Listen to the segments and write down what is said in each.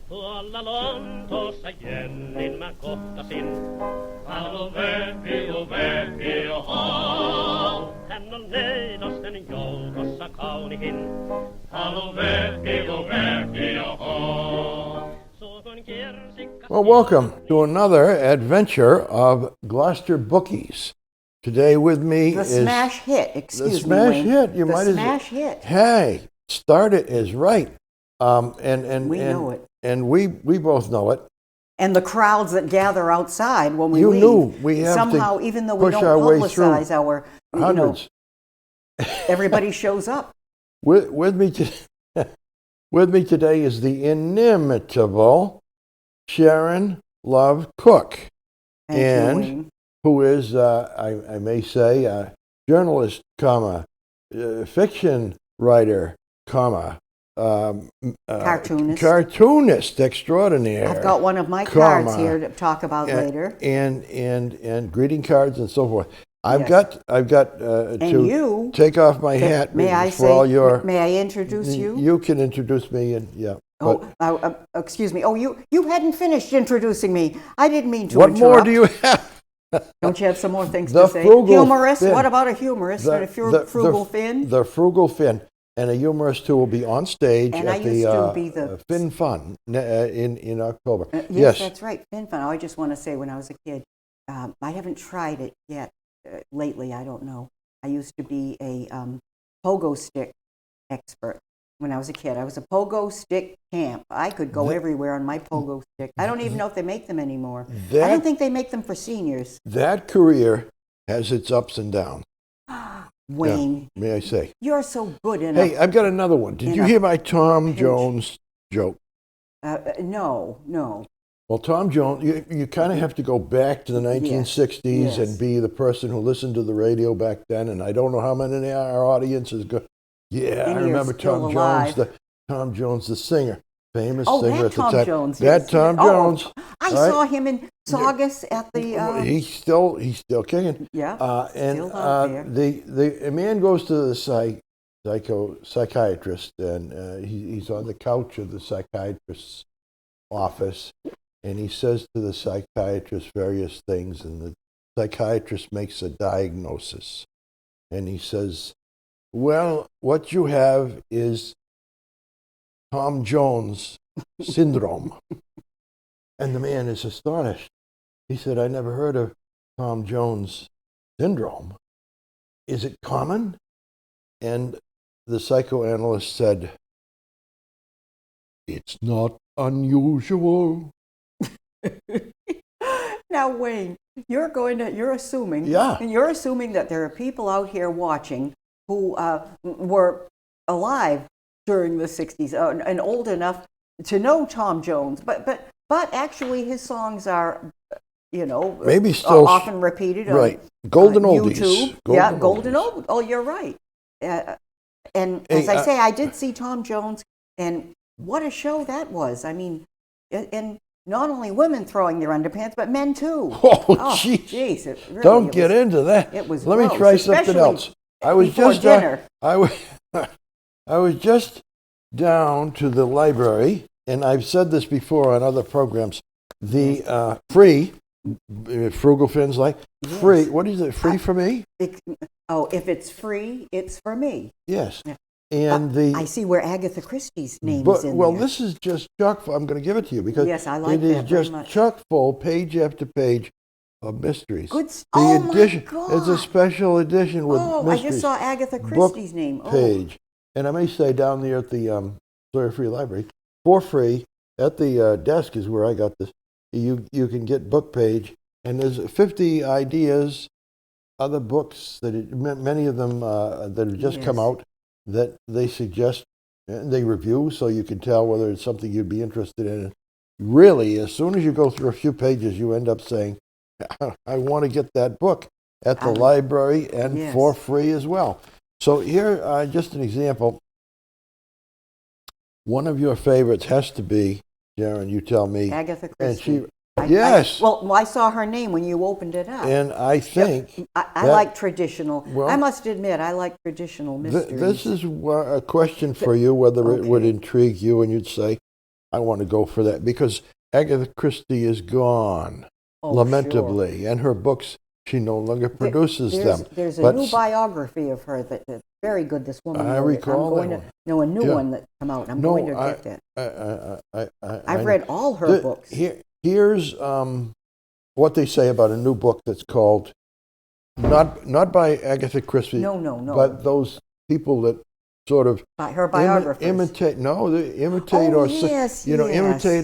Tuolla Lontoossa Jennin mä kohtasin. Halo Vepi, oho. Hän on neidosten joukossa kaunihin. Halo Vepi, oho. Well, welcome to another adventure of Gloucester Bookies. Today with me the is smash hit. Excuse the me, smash Wayne. hit. You the might smash hit. Hey, start it is right. We know it, and we both know it. and the crowds that gather outside when we You leave. knew we have somehow, to even though we push don't our way through publicize our, hundreds. Everybody shows up. With me today is the inimitable Sharon Love Cook, Thank you, Wayne. who is, I may say, a journalist, fiction writer, cartoonist extraordinaire. I've got one of my cards here to talk about later. And greeting cards and so forth. I've Yes. got to you, take off my hat may I for all your. May I introduce you? You can introduce me, and yeah. Excuse me. Oh, you hadn't finished introducing me. I didn't mean to What interrupt. more do you have? Don't you have some more things The to say? frugal Humorous? Finn. What about a humorous and a frugal Finn? The frugal Finn and a humorist who will be on stage And at I used to be the the Finn Fun in October. Yes, that's right. Finn Fun. I just want to say, when I was a kid, I haven't tried it yet. Lately, I don't know. I used to be a pogo stick expert. When I was a kid, I was a pogo stick champ. I could go everywhere on my pogo stick. I don't even know if they make them anymore. I don't think they make them for seniors. That career has its ups and downs. Wayne, yeah, may I say? you're so good in Hey, I've got another one. Did you hear my Tom pinch. Jones joke? No. Well, Tom Jones, you kind of have to go back to the 1960s and be the person who listened to the radio back then. And I don't know how many of our audiences go. Yeah, And I you're remember still Tom alive. Jones, Tom Jones, the singer, famous Oh, singer that at the Tom time. Jones. That yes. Tom Oh, Jones. I right? saw him in Saugus at the. He's still kicking. Yeah, and still out there. the man goes to the psychiatrist, and he's on the couch of the psychiatrist's office, and he says to the psychiatrist various things, and the psychiatrist makes a diagnosis, and he says, well, what you have is Tom Jones syndrome. And the man is astonished. He said, I never heard of Tom Jones syndrome. Is it common? And the psychoanalyst said, it's not unusual. Now, Wayne, you're assuming, and you're assuming that there are people out here watching who were alive during the 60s and old enough to know Tom Jones, but actually his songs are, maybe still often repeated right. on Golden YouTube. Oldies. Golden Oldies. Oh, you're right. And as I say, I did see Tom Jones, and what a show that was. I mean, and not only women throwing their underpants, but men too. Oh, jeez. Really, Don't get into that. It was Let me gross, try something else. I was just dinner. I was just down to the library, and I've said this before on other programs. The free frugal Finn's like free. What is it? Free for me? If it's free, it's for me. Yes. Yeah. And I see where Agatha Christie's name is in there. This is just chock full. I'm going to give it to you because yes, I like it is that just very much. chock full, page after page of mysteries. Good. The edition, my God. it's a special edition with mysteries. I just saw Agatha Christie's name. Page. And I may say down there at the Sawyer Free Library, for free, at the desk is where I got this. You can get book page, and there's 50 ideas, other books, many of them that have just come out, that they suggest, they review, so you can tell whether it's something you'd be interested in. Really, as soon as you go through a few pages, you end up saying, I want to get that book at the library and for free as well. So here, just an example. One of your favorites has to be, Sharon, you tell me. Agatha Christie. Yes. Well, I saw her name when you opened it up. And I think I like traditional. well, I must admit, I like traditional mysteries. this is a question for you, whether it would intrigue you, and you'd say, I want to go for that, because Agatha Christie is gone, lamentably, and her books, she no longer produces them. There's a new biography of her that's very good. This woman. I recall I'm going to a new one that's come out. I'm going to get that. I've read all her books. Here's what they say about a new book that's called, not by Agatha Christie. No. But those people that sort of by her biographers. imitate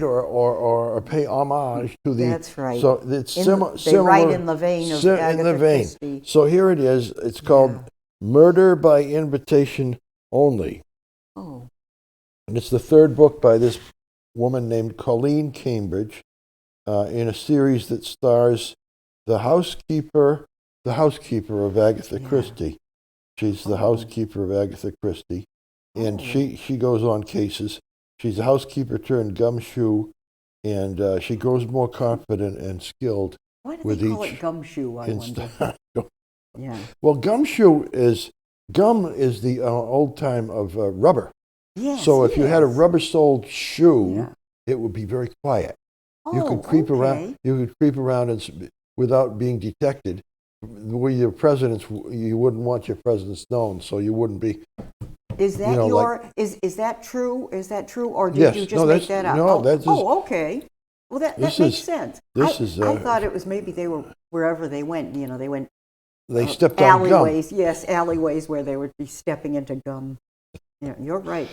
or pay homage to the. That's right. So it's similar. They write in the vein of Agatha Christie. So here it is. It's called Murder by Invitation Only. Oh. And it's the third book by this woman named Colleen Cambridge, in a series that stars the housekeeper of Agatha Christie. She's the housekeeper of Agatha Christie, and she goes on cases. She's a housekeeper turned gumshoe, and she grows more confident and skilled. Why do they call it gumshoe, I wonder? Yeah. Well, gum is the old time of rubber. Yes. So if you had a rubber-soled shoe, it would be very quiet. You could creep around. You could creep around without being detected. Where your presence, you wouldn't want your presence known, so you wouldn't be. Is that is that true? Is that true, or did you just make that up? No, that's. Okay. Well, that makes sense. I thought it was maybe they were wherever they went. They went. They stepped on alleyways. gum. Yes, alleyways where they would be stepping into gum. Yeah, you're right.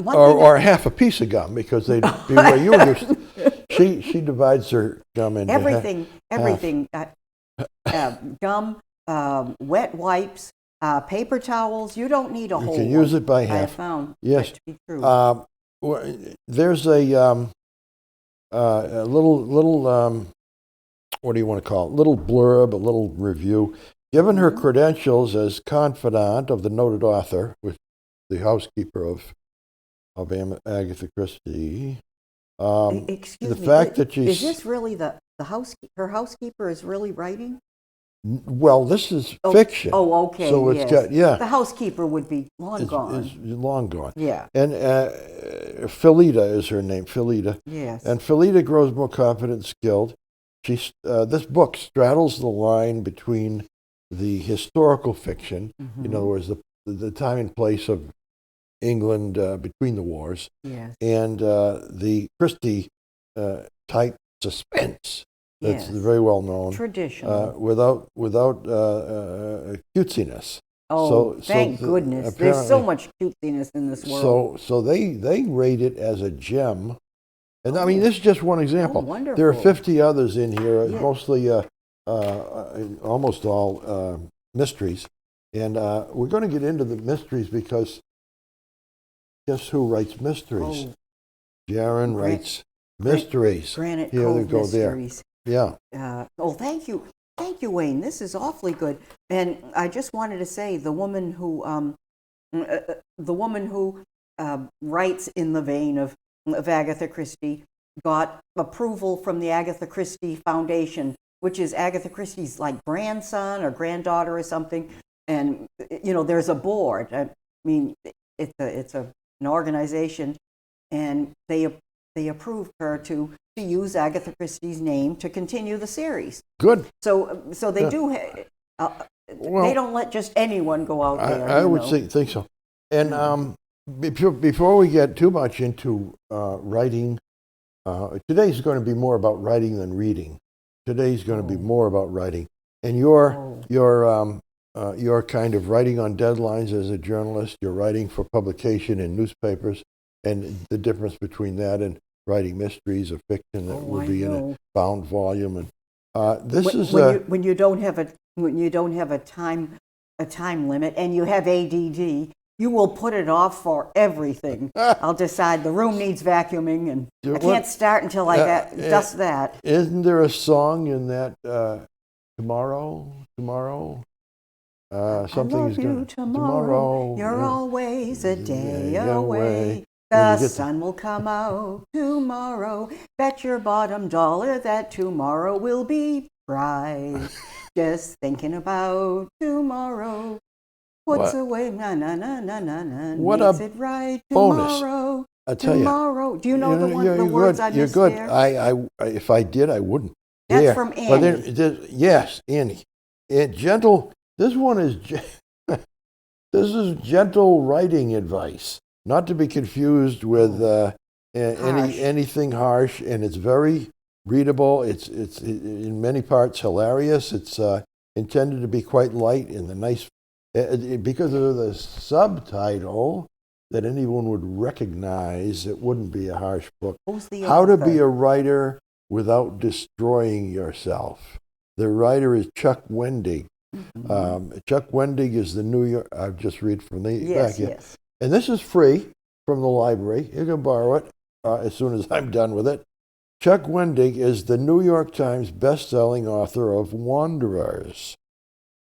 Or half a piece of gum, because they'd be where you were used. She divides her gum into everything. Half. Gum, wet wipes, paper towels. You don't need a whole. You can use it by half. I have found that to be true. There's a little what do you want to call it? Little blurb, a little review. Given her credentials as confidant of the noted author, with the housekeeper of Agatha Christie. Excuse me. That she's. Is this really the her housekeeper is really writing? Well, this is fiction. Oh, okay. So it's got The housekeeper would be long gone. Is long gone. Yeah. And Philida is her name. Philida. Yes. And Philida grows more confident and skilled. This book straddles the line between the historical fiction, in other words, the time and place of England between the wars, and the Christie type suspense that's very well known, traditional, without cutesiness. Oh, thank goodness! There's so much cutesiness in this world. So they rate it as a gem, and I mean, this is just one example. Wonderful. There are 50 others in here, mostly almost all mysteries, and we're going to get into the mysteries because guess who writes mysteries? Jaron writes mysteries. Granite Here Cove they go Mysteries. There. Yeah. Thank you, Wayne. This is awfully good. And I just wanted to say, the woman who writes in the vein of Agatha Christie got approval from the Agatha Christie Foundation, which is Agatha Christie's like grandson or granddaughter or something. And there's a board. I mean, it's an organization, and they approved her to use Agatha Christie's name to continue the series. Good. So they do. They don't let just anyone go out there. I would think so. And before we get too much into writing, today's going to be more about writing than reading. Today's going to be more about writing, and you're kind of writing on deadlines as a journalist. You're writing for publication in newspapers, and the difference between that and writing mysteries or fiction that will be in a bound volume. And when you don't have a time limit and you have ADD, you will put it off for everything. I'll decide the room needs vacuuming, and I can't start until I dust that. Isn't there a song in that tomorrow? Something is going tomorrow. You're always a day away. The sun will come out tomorrow. Bet your bottom dollar that tomorrow will be bright. Just thinking about tomorrow. Puts away, na na na na na na. What makes a it right bonus. tomorrow. I tell tomorrow. Do you know the words I missed You're good. there? If I did, I wouldn't. That's from Annie. But then, yes, Annie. Gentle. This one is. This is gentle writing advice, not to be confused with anything harsh, and it's very readable. It's in many parts hilarious. It's intended to be quite light in the nice because of the subtitle that anyone would recognize. It wouldn't be a harsh book. How to Be a Writer Without Destroying Yourself. The writer is Chuck Wendig. Mm-hmm. Chuck Wendig is the New York. I'll just read from the back here. Yes. And this is free from the library. You can borrow it as soon as I'm done with it. Chuck Wendig is the New York Times best-selling author of Wanderers,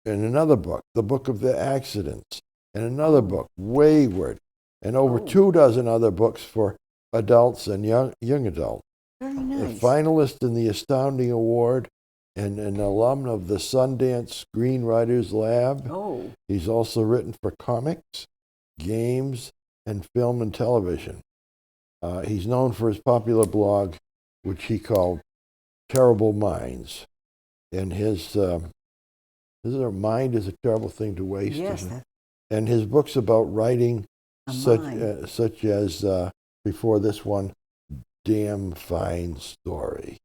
and another book, The Book of the Accidents, and another book, Wayward, and over 24 other books for adults and young adults. Very nice. A finalist in the Astounding Award and an alum of the Sundance Screenwriters Lab. Oh. He's also written for comics, games, and film and television. He's known for his popular blog, which he called Terrible Minds. And his mind is a terrible thing to waste. Yes. And his books about writing, such as, before this one, Damn Fine Story.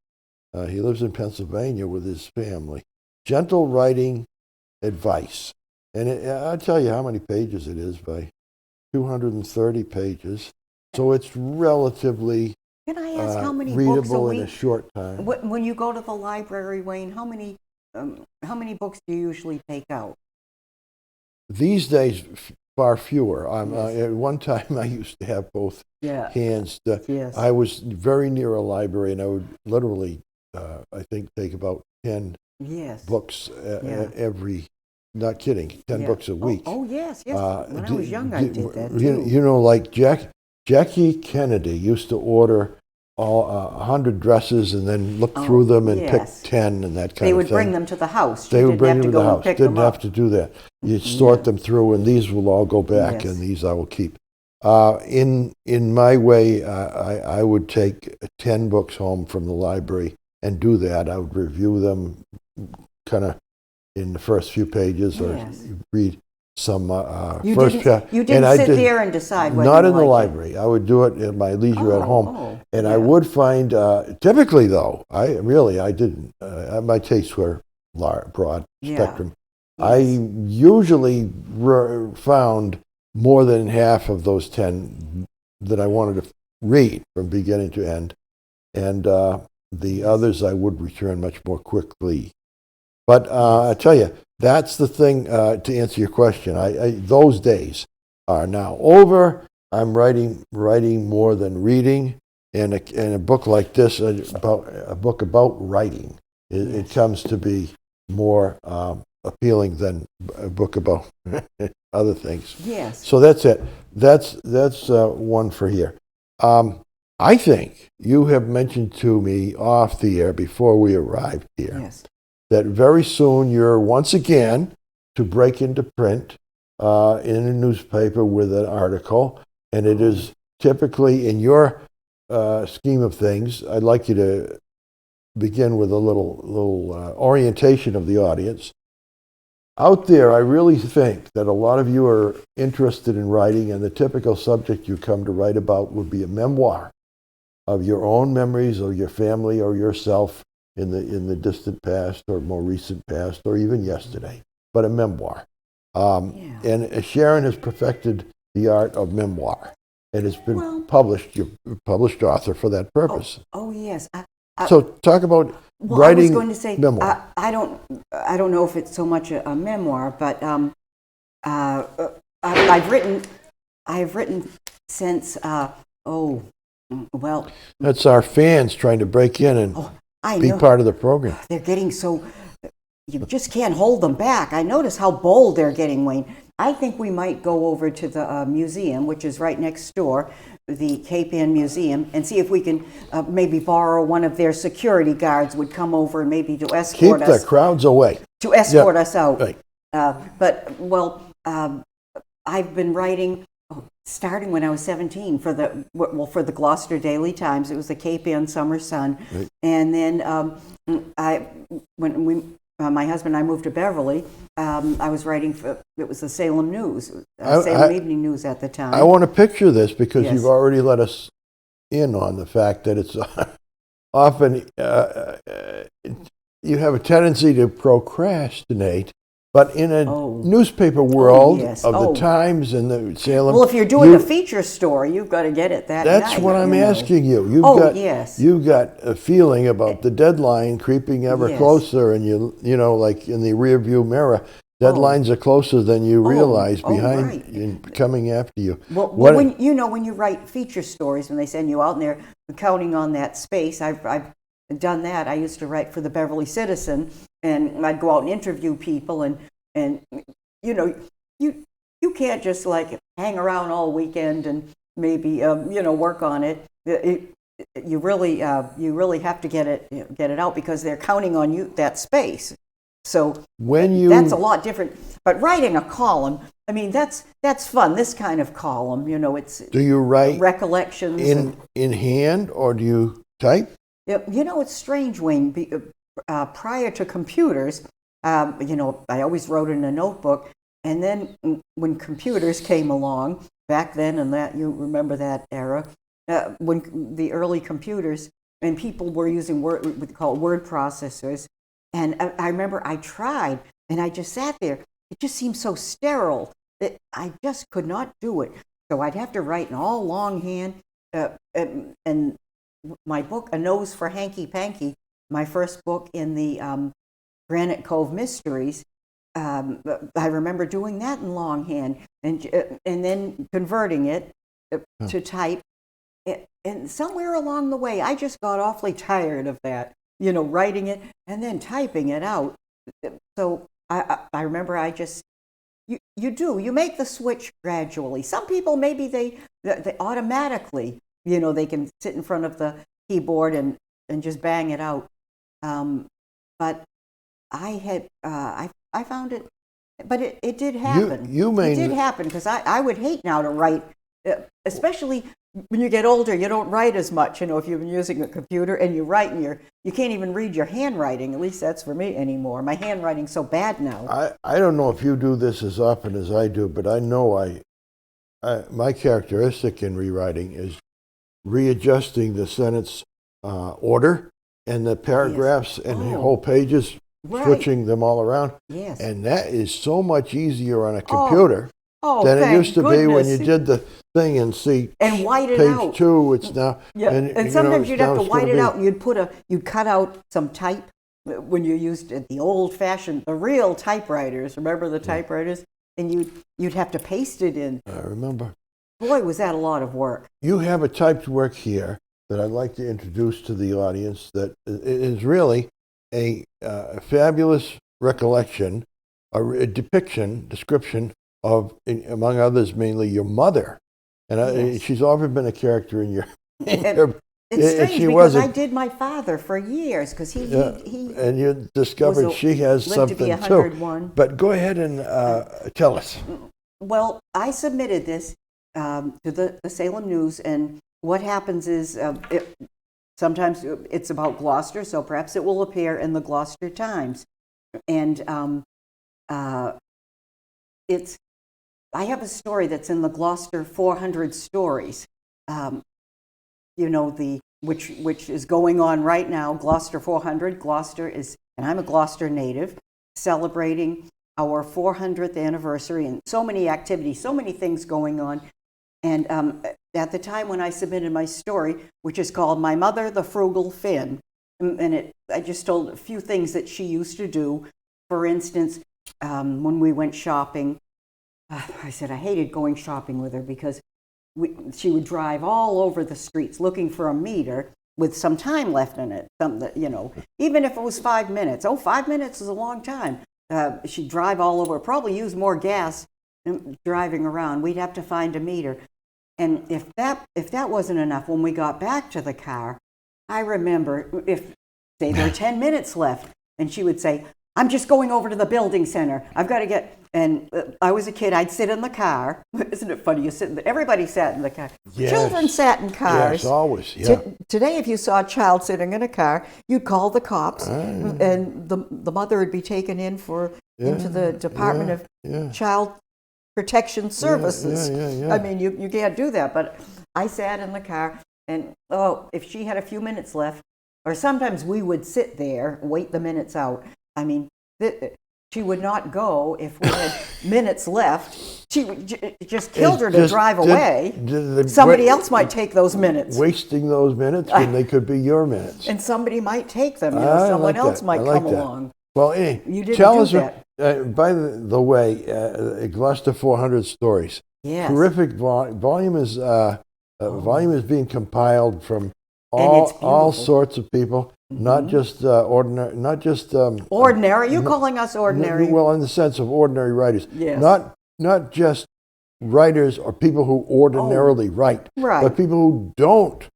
He lives in Pennsylvania with his family. Gentle writing advice. And I'll tell you how many pages it is, by 230 pages. So it's relatively Can I ask how many readable books a week? in a short time. When you go to the library, Wayne, how many books do you usually take out? These days, far fewer. At one time, I used to have both hands. Yes. I was very near a library, and I would literally, I think, take about 10 books every. Not kidding, 10 books a week. Oh yes. When I was young, I did that too. You know, like Jackie Kennedy used to order 100 dresses and then look through them and pick 10 and that kind of thing. They would bring them to the house. They would bring them to the house. Didn't have to do that. You'd sort them through, and these will all go back, and these I will keep. In my way, I would take 10 books home from the library and do that. I would review them kind of in the first few pages, or read some first chapter. You didn't sit there and decide whether not in the library. I would do it at my leisure at home. I would find, typically though, I didn't. My tastes were broad spectrum. Yes. I usually found more than half of those 10 that I wanted to read from beginning to end. And the others I would return much more quickly. But I tell you, that's the thing, to answer your question. Those days are now over. I'm writing more than reading, and a book like this, a book about writing, it comes to be more appealing than a book about other things. Yes. So that's it. That's one for here. I think you have mentioned to me off the air before we arrived here. Yes. That very soon you're once again to break into print in a newspaper with an article, and it is typically in your scheme of things. I'd like you to begin with a little orientation of the audience. Out there, I really think that a lot of you are interested in writing, and the typical subject you come to write about would be a memoir of your own memories, or your family, or yourself in the distant past, or more recent past, or even yesterday, but a memoir. And Sharon has perfected the art of memoir, and it's been published. You're a published author for that purpose. Oh yes. So talk about writing. I was going to say, memoir. I don't know if it's so much a memoir, but I've written since. That's our fans trying to break in and be part of the program. They're getting so you just can't hold them back. I notice how bold they're getting, Wayne. I think we might go over to the museum, which is right next door, the Cape Ann Museum, and see if we can maybe borrow one of their security guards would come over and maybe to escort Keep us. the crowds away. To escort us out. Right. I've been writing starting when I was 17 for the Gloucester Daily Times. It was the Cape Ann Summer Sun. Right. And then my husband and I moved to Beverly, I was writing it was the Salem News, Salem Evening News at the time. I want to picture this because Yes. you've already let us in on the fact that it's often you have a tendency to procrastinate, but in a newspaper world yes. of the Times and the Salem. Well, if you're doing a feature story, you've got to get it that night. That's what I'm asking you. Yes. You've got a feeling about the deadline creeping ever closer, and you know, like in the rearview mirror, deadlines are closer than you realize behind right. and coming after you. Well, when you write feature stories, when they send you out and they're counting on that space, I've done that. I used to write for the Beverly Citizen, and I'd go out and interview people, and you know, you can't just like hang around all weekend and maybe work on it. You really have to get it out because they're counting on you, that space. So that's a lot different. But writing a column, I mean, that's fun. This kind of column, it's. Do you write recollections in hand or do you type? It's strange, Wayne. Prior to computers, I always wrote in a notebook, and then when computers came along back then, and that you remember that era, when the early computers and people were using what we call word processors, and I remember I tried, and I just sat there. It just seemed so sterile that I just could not do it. So I'd have to write in all longhand, and my book, A Nose for Hanky Panky, my first book in the Granite Cove Mysteries, I remember doing that in longhand and then converting it to type. And somewhere along the way, I just got awfully tired of that, writing it and then typing it out. So I remember you make the switch gradually. Some people, maybe they automatically, they can sit in front of the keyboard and just bang it out. But I found it, but it did happen. It did happen because I would hate now to write, especially when you get older. You don't write as much, if you've been using a computer and you write and you can't even read your handwriting. At least that's for me anymore. My handwriting's so bad now. I don't know if you do this as often as I do, but I know my characteristic in rewriting is readjusting the sentence order and the paragraphs and the whole pages, switching them all around. Yes. And that is so much easier on a computer than it used to be when you did the thing and see and white it page out. 2. It's now and sometimes you'd have to white it out, and you'd cut out some type when you used the old-fashioned, the real typewriters. Remember the typewriters? And you'd have to paste it in. I remember. Boy, was that a lot of work. You have a typed work here that I'd like to introduce to the audience that is really a fabulous recollection, a description of, among others, mainly your mother. And she's often been a character in your... It's strange because I did my father for years because he and you discovered she has something to be 101. too. But go ahead and tell us. Well, I submitted this to the Salem News, and what happens is sometimes it's about Gloucester, so perhaps it will appear in the Gloucester Times. And I have a story that's in the Gloucester 400 Stories, which is going on right now. Gloucester 400. Gloucester is, and I'm a Gloucester native, celebrating our 400th anniversary, and so many activities, so many things going on. And at the time when I submitted my story, which is called My Mother, the Frugal Finn, and I just told a few things that she used to do. For instance, when we went shopping, I said I hated going shopping with her because she would drive all over the streets looking for a meter, with some time left in it. Even if it was 5 minutes. 5 minutes is a long time. She'd drive all over, probably use more gas driving around. We'd have to find a meter. And if that wasn't enough, when we got back to the car, I remember say there were 10 minutes left, and she would say, I'm just going over to the building center. I've got to get, and I was a kid, I'd sit in the car. Isn't it funny? Everybody sat in the car. Yes. Children sat in cars. Yes, always, yeah. Today, if you saw a child sitting in a car, you'd call the cops, and the mother would be taken into the Department of Child Protection Services. Yeah. I mean, you can't do that, but I sat in the car, and if she had a few minutes left, or sometimes we would sit there, wait the minutes out. I mean, she would not go if we had minutes left. She just killed her to drive away. Somebody else might take those minutes. Wasting those minutes when they could be your minutes. And somebody might take them. Someone else might come along. Well, you didn't tell do us, that. By the way, Gloucester 400 Stories. Yes. Terrific volume is being compiled from all sorts of people, not just ordinary, ordinary. You calling us ordinary? Well, in the sense of ordinary writers. Yes. Not just writers or people who ordinarily write, but people who don't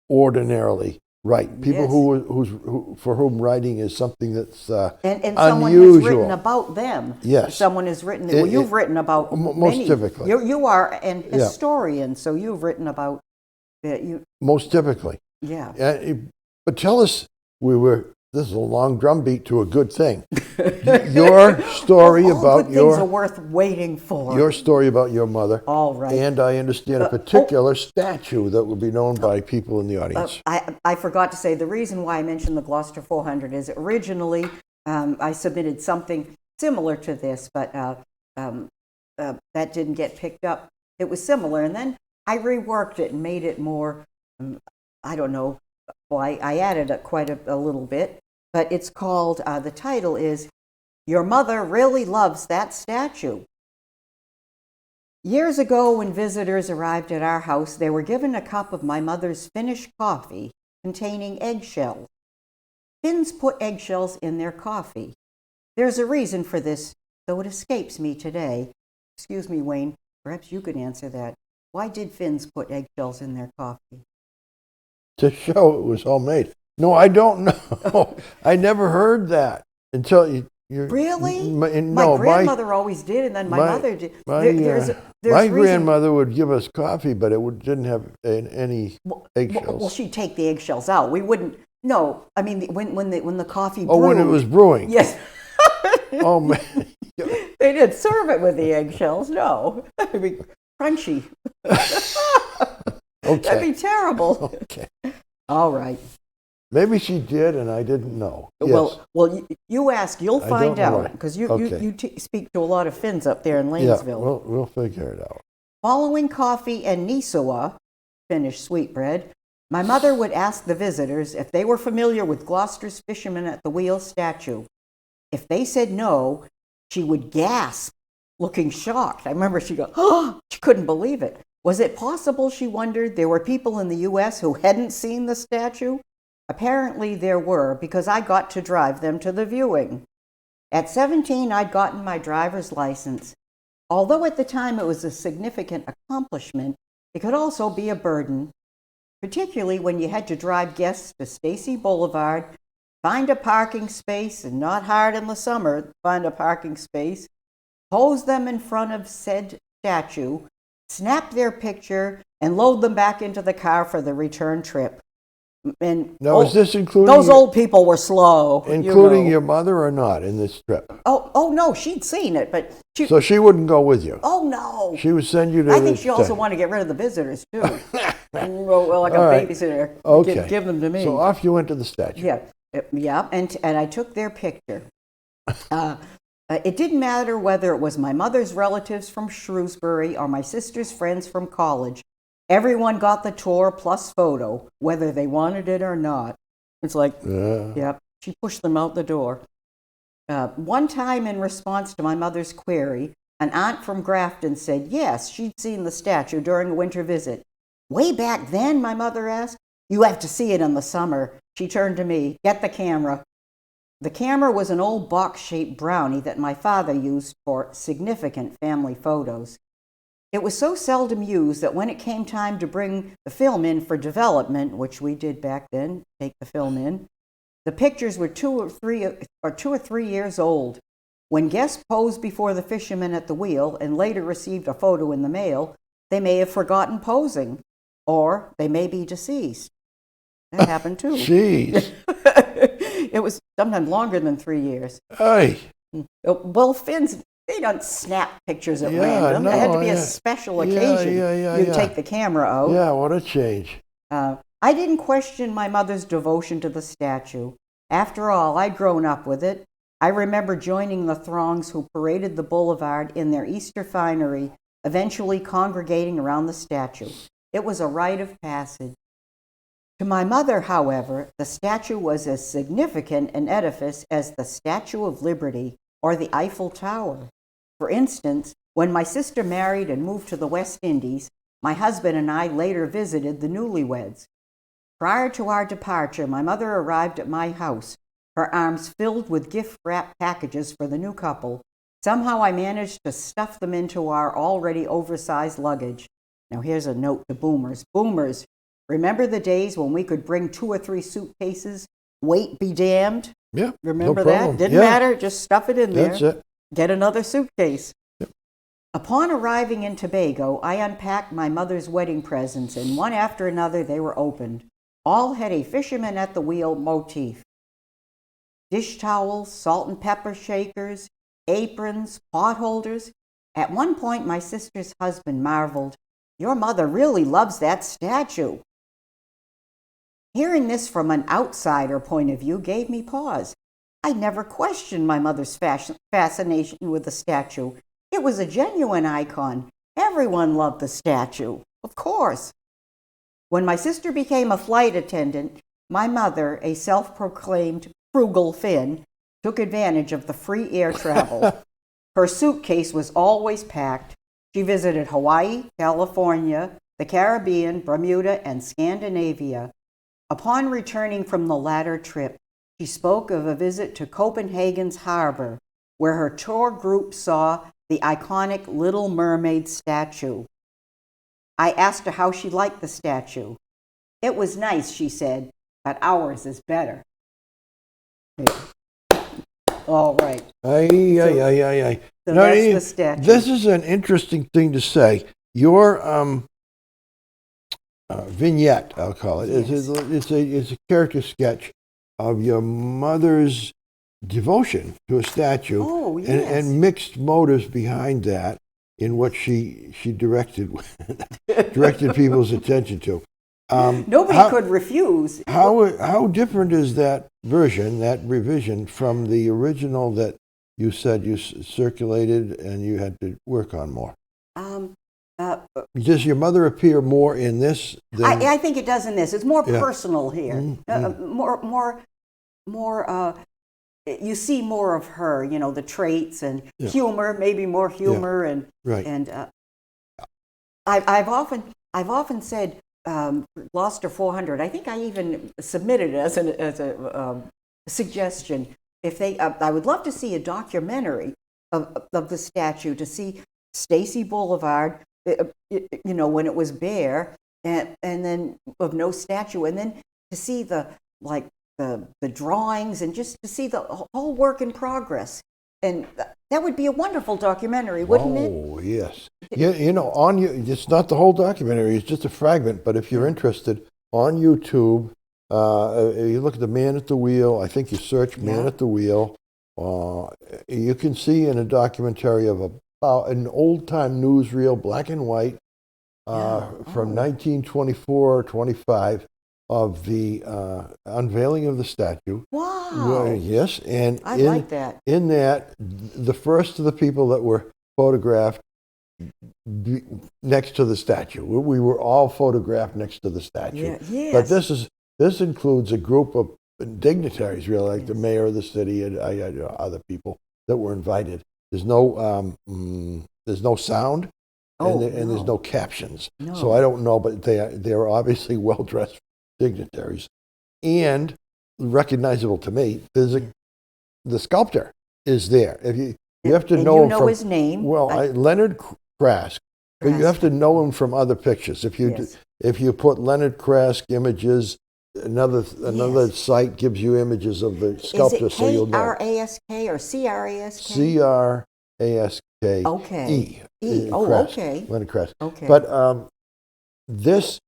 ordinarily write. People who for whom writing is something that's and unusual. Someone has written about them. Yes. Someone has written. Well, you've written about most many. typically. You are an historian, so you've written about most typically. Yeah. But tell us, this is a long drumbeat to a good thing. Your story about good things are worth waiting for. Your story about your mother. All right. And I understand a particular statue that would be known by people in the audience. I forgot to say, the reason why I mentioned the Gloucester 400 is originally I submitted something similar to this, but that didn't get picked up. It was similar, and then I reworked it and made it more, I don't know, well, I added quite a little bit, but it's called, the title is, Your Mother Really Loves That Statue. Years ago, when visitors arrived at our house, they were given a cup of my mother's Finnish coffee containing eggshells. Finns put eggshells in their coffee. There's a reason for this, though it escapes me today. Excuse me, Wayne, perhaps you could answer that. Why did Finns put eggshells in their coffee? To show it was homemade. No, I don't know. I never heard that until you. Really? My grandmother always did, and then my mother did. My grandmother would give us coffee, but it didn't have any eggshells. Well, she'd take the eggshells out. We wouldn't. No, I mean when the coffee brewed. Oh, when it was brewing. Yes. Oh man. They didn't serve it with the eggshells. No, it'd be crunchy. Okay. That'd be terrible. Okay. All right. Maybe she did, and I didn't know. Yes. Well, you ask, you'll find out, because you speak to a lot of Finns up there in Lanesville. Yeah, we'll figure it out. Following coffee and nisua, Finnish sweetbread, my mother would ask the visitors if they were familiar with Gloucester's Fisherman at the Wheel statue. If they said no, she would gasp, looking shocked. I remember she'd go, oh, she couldn't believe it. Was it possible, she wondered, there were people in the U.S. who hadn't seen the statue? Apparently there were, because I got to drive them to the viewing. At 17, I'd gotten my driver's license. Although at the time it was a significant accomplishment, it could also be a burden, particularly when you had to drive guests to Stacy Boulevard, find a parking space, and not hard in the summer, find a parking space, pose them in front of said statue, snap their picture, and load them back into the car for the return trip. And now, is this including those old people were slow, including your mother or not in this trip? Oh no, she'd seen it, but so she wouldn't go with you. Oh no, she would send you to. I think she also wanted to get rid of the visitors too. Well, like a babysitter, okay. Give them to me. So off you went to the statue. Yeah, and I took their picture. It didn't matter whether it was my mother's relatives from Shrewsbury or my sister's friends from college. Everyone got the tour plus photo, whether they wanted it or not. It's like, she pushed them out the door. One time in response to my mother's query, an aunt from Grafton said yes, she'd seen the statue during a winter visit. Way back then, my mother asked, You have to see it in the summer. She turned to me, get the camera. The camera was an old box-shaped brownie that my father used for significant family photos. It was so seldom used that when it came time to bring the film in for development, which we did back then, take the film in, the pictures were 2 or 3 years old. When guests posed before the fisherman at the wheel and later received a photo in the mail, they may have forgotten posing, or they may be deceased. That happened too. Jeez. It was sometimes longer than 3 years. Hey. Well, Finns, they don't snap pictures at Yeah, random. no, There had to be a yeah. special occasion. You'd take the camera out. Yeah, what a change. I didn't question my mother's devotion to the statue. After all, I'd grown up with it. I remember joining the throngs who paraded the boulevard in their Easter finery, eventually congregating around the statue. It was a rite of passage. To my mother, however, the statue was as significant an edifice as the Statue of Liberty or the Eiffel Tower. For instance, when my sister married and moved to the West Indies, my husband and I later visited the newlyweds. Prior to our departure, my mother arrived at my house, her arms filled with gift-wrapped packages for the new couple. Somehow I managed to stuff them into our already oversized luggage. Now here's a note to boomers. Boomers, remember the days when we could bring 2 or 3 suitcases? Weight be damned. Yeah. Remember no problem. that? Didn't matter, just stuff it in there. That's it. Get another suitcase. Yep. Upon arriving in Tobago, I unpacked my mother's wedding presents, and one after another they were opened. All had a fisherman at the wheel motif. Dish towels, salt and pepper shakers, aprons, pot holders. At one point, my sister's husband marveled, "Your mother really loves that statue." Hearing this from an outsider point of view gave me pause. I never questioned my mother's fascination with the statue. It was a genuine icon. Everyone loved the statue, of course. When my sister became a flight attendant, my mother, a self-proclaimed frugal Finn, took advantage of the free air travel. Her suitcase was always packed. She visited Hawaii, California, the Caribbean, Bermuda, and Scandinavia. Upon returning from the latter trip, she spoke of a visit to Copenhagen's harbor, where her tour group saw the iconic Little Mermaid statue. I asked her how she liked the statue. "It was nice," she said, "but ours is better." All right. Aye. So No, that's the statue. This is an interesting thing to say. Your vignette, I'll call it, Yes. it's a character sketch of your mother's devotion to a statue. Oh, yes. and mixed motives behind that in what she directed people's attention to. Nobody could refuse. How different is that version, that revision, from the original that you said you circulated and you had to work on more? Does your mother appear more in this than... I think it does in this. It's more Yeah. personal here. More. You see more of her. You know, the traits and humor. Maybe more humor and Right. And I've often said Gloucester 400. I think I even submitted it as a suggestion. If they, I would love to see a documentary of the statue, to see Stacy Boulevard, you know, when it was bare, and then of no statue, and then to see the drawings, and just to see the whole work in progress. And that would be a wonderful documentary, wouldn't it? Oh, yes. You know, it's not the whole documentary, it's just a fragment, but if you're interested, on YouTube, you look at the man at the wheel, I think you search man at the wheel, you can see in a documentary of about an old-time newsreel, black and white, from 1924 or 25, of the unveiling of the statue. Wow. Yes, and I like that. In that, the first of the people that were photographed next to the statue. We were all photographed next to the statue. Yes. But this includes a group of dignitaries, really, like the mayor of the city and other people that were invited. There's no sound, and there's no captions. No. So I don't know, but they're obviously well dressed dignitaries, and recognizable to me. The sculptor is there. If you have to and know you him know from his name. well, Leonard Krask. But you have to know him from other pictures. Yes. If you put Leonard Krask images, another Yes. site gives you images of the sculptor, Is so you'll it know. K-R-A-S-K or C-R-A-S-K? C-R-A-S-K. Okay. E. Oh, Krask, okay. Leonard Krask. Okay. But this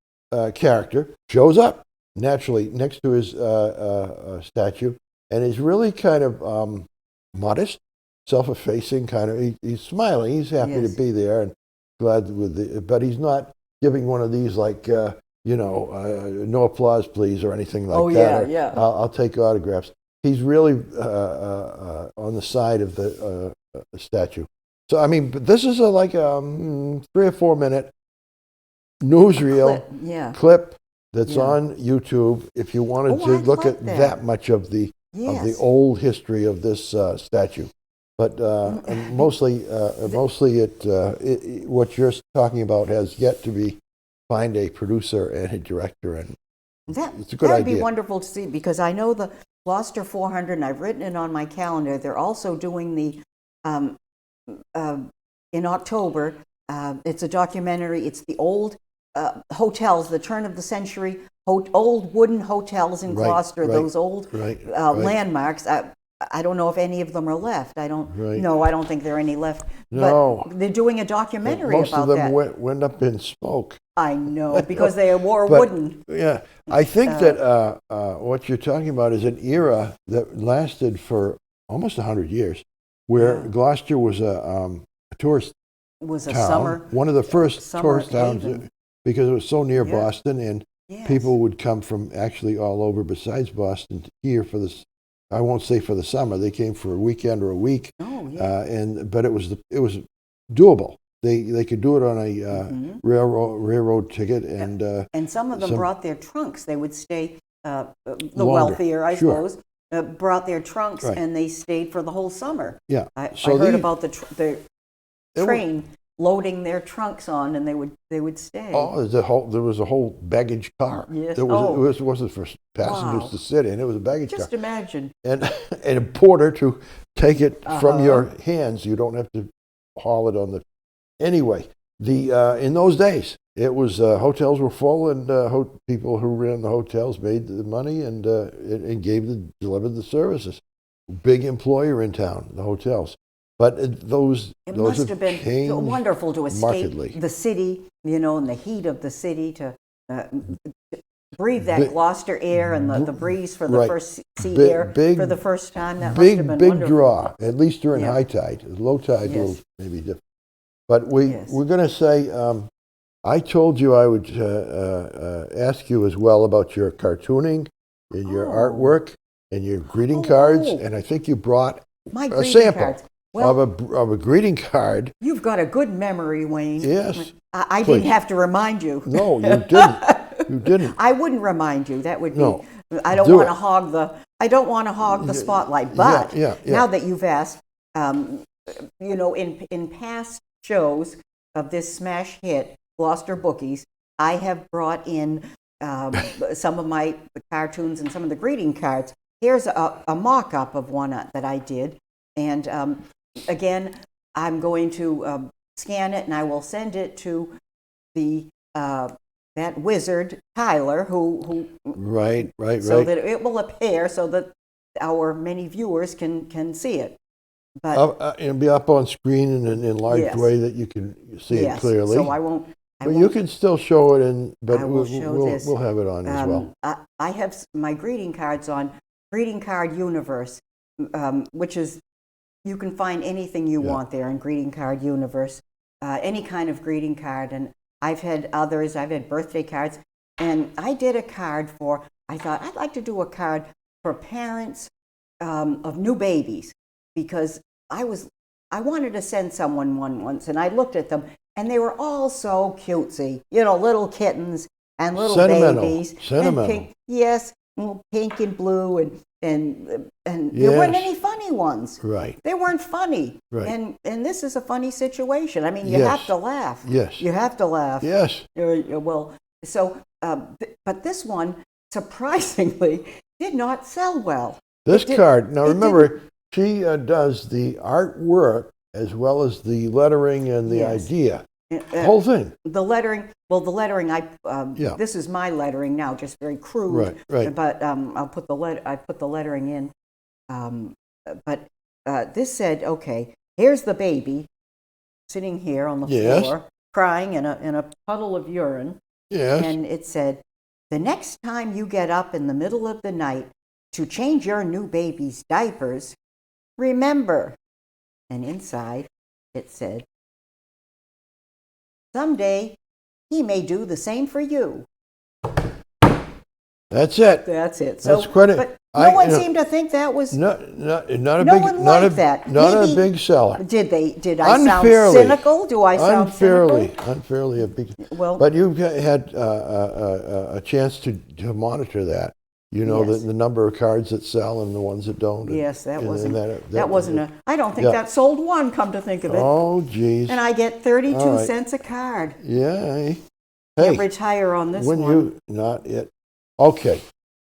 character shows up naturally next to his statue, and is really kind of modest, self-effacing, kind of. He's smiling. He's happy Yes. to be there and glad with the. But he's not giving one of these like no applause, please, or anything like that. yeah, Or, yeah. I'll take autographs. He's really on the side of the statue. So I mean, but this is like a 3 or 4 minute newsreel clip that's on YouTube. If you wanted to look at that much of the old history of this statue, but mostly what you're talking about has yet to find a producer and a director, and it's a good idea. That would be wonderful to see, because I know the Gloucester 400, and I've written it on my calendar. They're also doing the in October. It's a documentary. It's the old hotels, the turn of the century, old wooden hotels in Gloucester, those old landmarks. I don't know if any of them are left. I don't know. I don't think there are any left. No. But they're doing a documentary about that. Most of them went up in smoke. I know, because they were wooden. Yeah. I think that what you're talking about is an era that lasted for almost 100 years, where Gloucester was a tourist town, one of the first tourist towns, because it was so near Boston, and people would come from actually all over besides Boston here for this. I won't say for the summer. They came for a weekend or a week, but it was doable. They could do it on a railroad ticket, and some of them brought their trunks. They would stay. The wealthier, I suppose, brought their trunks, and they stayed for the whole summer. Yeah, I heard about the train loading their trunks on, and they would stay. Oh, there was a whole baggage car. Yes. It wasn't for passengers to sit in. It was a baggage car. Just imagine. And a porter to take it from your hands. You don't have to haul it on the. Anyway, in those days, it was hotels were full, and people who ran the hotels made the money and delivered the services. Big employer in town, the hotels. But those must have been changed wonderful to escape markedly. The city, and the heat of the city, to breathe that Gloucester air and the breeze for the first sea air for the first time. That must have been big wonderful. Draw, at least during high tide. Low tide will maybe different. But we're going to say, I told you I would ask you as well about your cartooning and your artwork and your greeting cards, and I think you brought a sample of a greeting card. You've got a good memory, Wayne. Yes. I didn't have to remind you. No, you didn't. You didn't. I wouldn't remind you. That would be. No. I don't want to hog the. I don't want to hog the spotlight. But now that you've asked, in past shows of this smash hit, Gloucester Bookies, I have brought in some of my cartoons and some of the greeting cards. Here's a mock-up of one that I did, and again, I'm going to scan it, and I will send it to the that wizard Tyler, who so that it will appear, so that our many viewers can see it. But it'll be up on screen in an enlarged way that you can see it clearly. So I won't. You can still show it, but we'll have it on as well. I have my greeting cards on Greeting Card Universe, which is, you can find anything you want there in Greeting Card Universe, any kind of greeting card. And I've had others. I've had birthday cards, and I did a card I thought I'd like to do a card for parents of new babies, because I wanted to send someone one once, and I looked at them, and they were all so cutesy, little kittens and little babies. Sentimental. And pink and blue, and there weren't any funny ones. Right. They weren't funny. Right. And this is a funny situation. I mean, you have to laugh. Yes. You have to laugh. Yes. Well, so, but this one, surprisingly did not sell well. This card, now it remember, she does the artwork as well as the lettering and the Yes. idea. The whole thing. The lettering, Yeah. this is my lettering now, just very crude. Right. But I put the lettering in. But this said, okay, here's the baby sitting here on the floor, crying in a puddle of urine. Yes. And it said, the next time you get up in the middle of the night to change your new baby's diapers, remember. And inside it said, someday he may do the same for you. That's it. That's it. So, That's quite a. but no one seemed to think that was. Not a No big. one Not liked a. that. Not Maybe- a big seller. Did I Unfairly. sound cynical? Do I sound cynical? Unfairly a big. Well, But you've had a chance to monitor that. You know Yes. the number of cards that sell and the ones that don't. yes, that and wasn't. that That wasn't a. I don't think Yeah. that sold one. Come to think of it. Oh, geez. And I get 32 All right. cents a card. Yeah. Can't Hey, retire on this when one. you not it. Okay,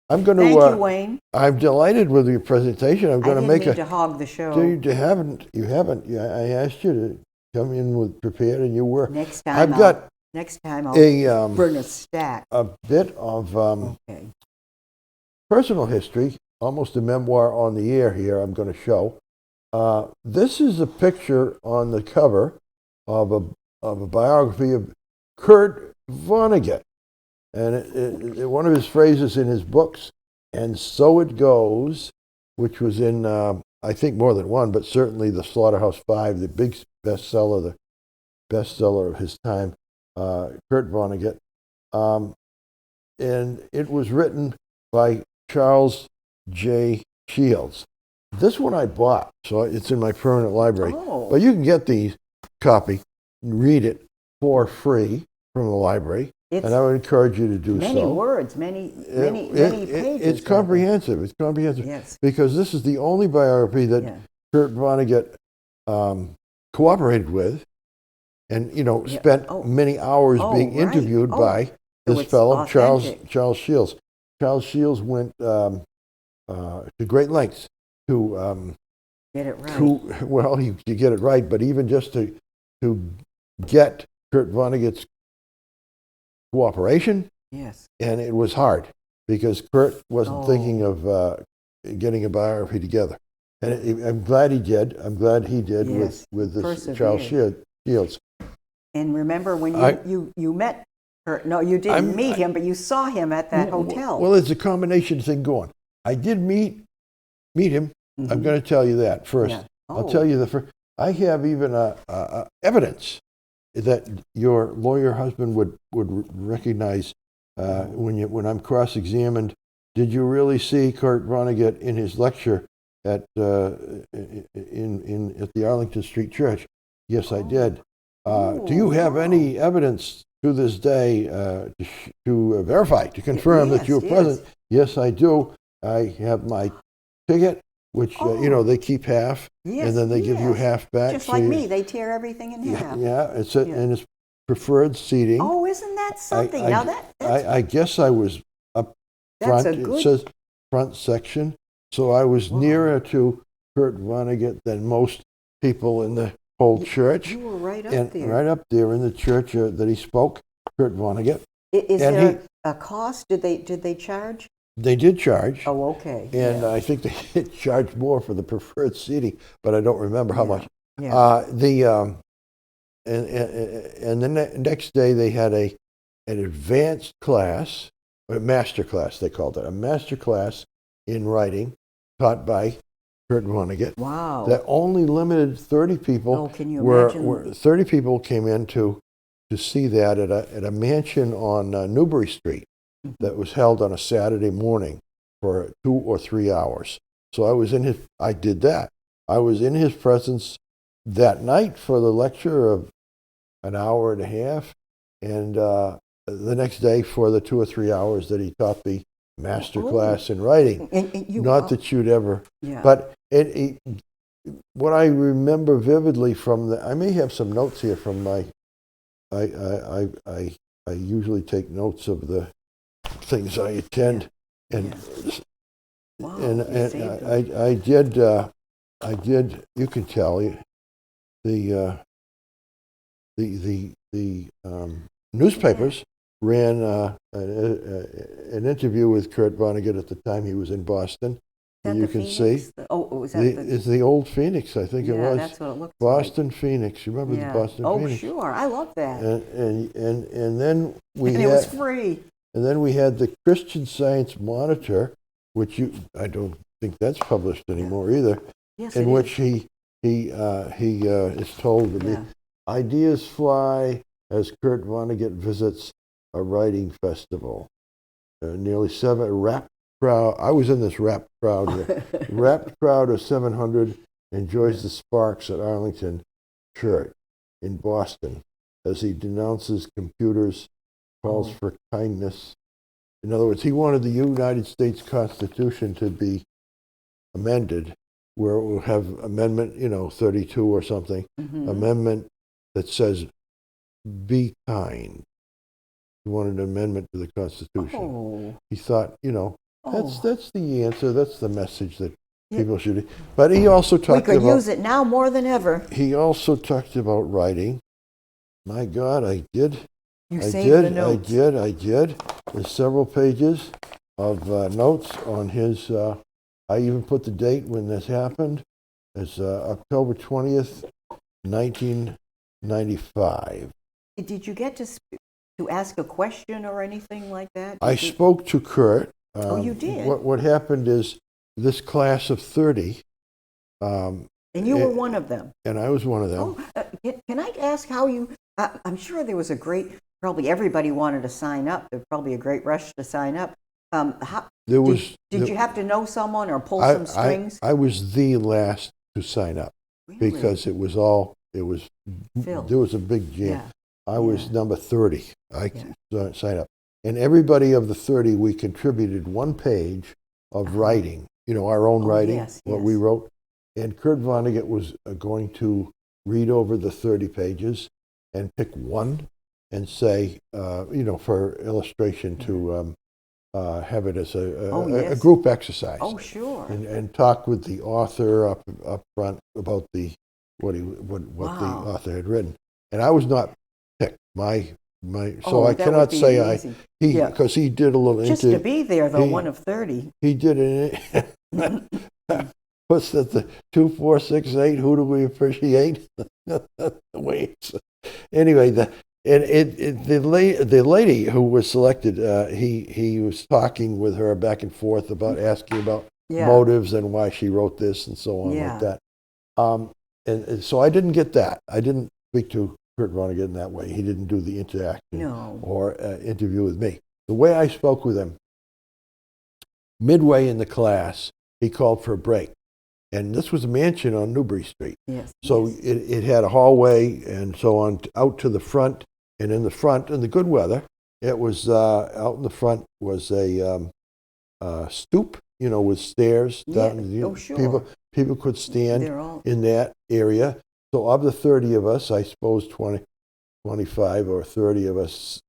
I'm going Thank to. you, Wayne. I'm delighted with your presentation. I'm I going to didn't make mean a. to hog the show. You haven't. You haven't. I asked you to come in with prepared, and you were. Next time, I've got I'll bring a stack. a bit of Okay. personal history, almost a memoir on the air here. I'm going to show. This is a picture on the cover of a biography of Kurt Vonnegut, and one of his phrases in his books, "And so it goes," which was in I think more than one, but certainly the Slaughterhouse-Five, the big bestseller, the bestseller of his time, Kurt Vonnegut, and it was written by Charles J. Shields. This one I bought, so it's in my permanent library. Oh. But you can get the copy, read it for free from the library, It's and I would encourage you to do many so. words, many pages. It's comprehensive. It's comprehensive. Yes. Because this is the only biography that Yeah. Kurt Vonnegut cooperated with, and spent Oh. many hours Oh, being right. interviewed Oh. by So this it's fellow authentic. Charles Shields. Charles Shields went to great lengths to Get it right. well, you get it right, but even just to get Kurt Vonnegut's cooperation, Yes. and it was hard because Kurt wasn't Oh. thinking of getting a biography together. And I'm glad he did. I'm glad he did Yes. with this Persevered. Charles Shields. And remember when I- you met her? No, you didn't meet him, but you saw him at that hotel. Well, it's a combination thing going. I did meet him. I'm Mhm. going to tell you that first. Yeah. I'll Oh. tell you the first. I have even evidence that your lawyer husband would recognize when I'm cross-examined. Did you really see Kurt Vonnegut in his lecture at the Arlington Street Church? Yes, I did. Do you have any evidence to this day to verify, to confirm that you were Yes, present? Yes, I do. I have my ticket, which they keep half, Yes, and then they give you yes. half back. Just so like you- me, they tear everything in half. Yeah, and it's preferred seating. Oh, isn't that something? Now that's I guess I was up front. a good. It says front section, so I was Wow. nearer to Kurt Vonnegut than most people in the whole church. You were right up And there. right up there in the church that he spoke, Kurt Vonnegut. Is and there a cost? Did they charge? They did charge, Oh, okay. and yeah. I think they did charge more for the preferred seating, but I don't remember how Yeah. much. Yeah. And the next day they had an advanced class, a master class they called it, a master class in writing taught by Kurt Vonnegut. Wow. That only limited 30 people. Oh, can you imagine? Were 30 people came in to see that at a mansion on Newbury Street that was held on a Saturday morning for 2 or 3 hours. So I did that. I was in his presence that night for the lecture of an hour and a half, and the next day for the 2 or 3 hours that he taught the master class in writing. And you, Not that you'd ever, yeah. but what I remember vividly from I may have some notes here from I usually take notes of the things I attend. And Wow, and you and saved them. I did. You can tell the newspapers ran an interview with Kurt Vonnegut at the time he was in Boston. Is And that you the can Phoenix? see Was that the? it's the old Phoenix, I think it Yeah, was. that's what it looks Boston Phoenix. You remember like. the Yeah. Boston Oh, Phoenix? sure. I love that. And then we And it was free. and then we had the Christian Science Monitor, which I don't think that's published anymore either. Yes, In it which is. he is told to be Yeah. ideas fly as Kurt Vonnegut visits a writing festival. Nearly a rap crowd. I was in this rap crowd here. Rap crowd of 700 enjoys the sparks at Arlington Church in Boston as he denounces computers, calls for kindness. In other words, he wanted the United States Constitution to be amended, where it will have amendment, 32 or something, amendment that says, be kind. He wanted an amendment to the Constitution. Oh. He thought, that's the answer, that's the message that Yeah. people should. But he also We talked could about. use it now more than ever. He also talked about writing. My God, I did. You I saved did. the notes. I did. There's several pages of notes on his. I even put the date when this happened. It's October 20th, 1995. Did you get to ask a question or anything like that? I spoke to Kurt. You did? What happened is this class of 30. And you were one of them. And I was one of them. Oh, can I ask how you? I'm sure there was probably everybody wanted to sign up. There's probably a great rush to sign up. Did you have to know someone or pull some strings? I was the last to sign up. Really? Because there was a big jam. Yeah. I was number 30. I signed up. And everybody of the 30, we contributed one page of writing, our own writing, what we wrote. And Kurt Vonnegut was going to read over the 30 pages and pick one and say, for illustration to have it as a group exercise. Oh, sure. And talk with the author up front about what the author had written. And I was not picked. So I cannot say because he did a little just to be there though, one of 30. He did it. What's that? The 2, 4, 6, 8. Who do we appreciate? Wait. Anyway, the lady who was selected, he was talking with her back and forth about asking about motives and why she wrote this and so on like that. And so I didn't get that. I didn't speak to Kurt Vonnegut in that way. He didn't do the interaction or interview with me. The way I spoke with him, midway in the class, he called for a break. And this was a mansion on Newbury Street. Yes. So it had a hallway and so on out to the front. And in the front, in the good weather, it was out in the front was a stoop, with stairs. Down, sure. People could stand in that area. So of the 30 of us, I suppose 25 or 30 of us,